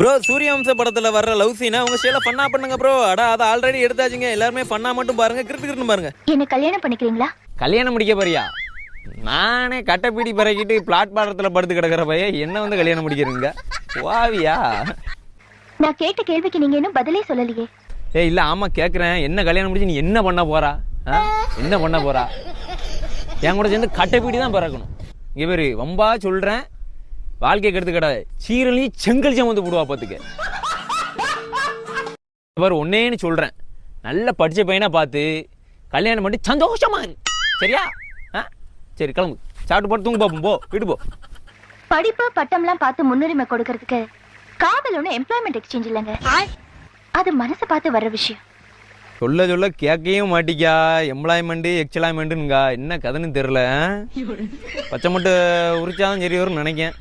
Bro Suryavamsa படத்துல வர்ற love சீனை உங்க ஸ்டைல ஃபன்னா பண்ணுங்க ப்ரோ. அட அதை ஆல்ரெடி எடுத்தாச்சுங்க. எல்லாருமே ஃபன்னா மட்டும் பாருங்க, கிரிட்டு பாருங்க. என்ன கல்யாணம் பண்ணிக்கிறீங்களா? கல்யாணம் முடிக்க போறியா? நானே கட்டைப்பீடி பறக்கிட்டு பிளாட்பாரத்துல படுத்து கிடக்கிற பையன் என்ன வந்து கல்யாணம் முடிக்கிறீங்க? வாவியா? நான் கேட்ட கேள்விக்கு நீங்க இன்னும் பதிலே சொல்லலையே. இல்ல ஆமா கேக்குறேன். என்ன கல்யாணம் முடிச்சு நீ என்ன பண்ண போறா? என்ன பண்ண போறா? என் கூட சேர்ந்து கட்டைப்பீடி தான் பறக்கணும். இங்க பேரு வம்பா சொல்றேன், வாழ்க்கைக்கு எடுத்து கிடாது. சீரலையும் செங்கல் வந்து போடுவா பாத்துக்க. பாரு ஒன்னேன்னு சொல்றேன், நல்ல படிச்ச பையனா பார்த்து கல்யாணம் பண்ணி சந்தோஷமா இரு. சரியா? சரி கிளம்பு, சாப்பிட்டு போட்டு தூங்க பாப்போம். போ வீட்டு போ. படிப்பு பட்டம்லாம் பார்த்து முன்னுரிமை கொடுக்கறதுக்கு காதல் ஒண்ணு எம்ப்ளாய்மெண்ட் எக்ஸ்சேஞ்ச் இல்லைங்க. அது மனசை பார்த்து வர்ற விஷயம். சொல்ல சொல்ல கேட்கவும் மாட்டிக்கா. எம்ப்ளாய்மெண்ட் எக்ஸ்ப்ளாய்மெண்ட்டுங்க என்ன கதைன்னு தெரியல. பச்சை மட்டும் உரிச்சாலும் சரி வரும்னு நினைக்கேன்.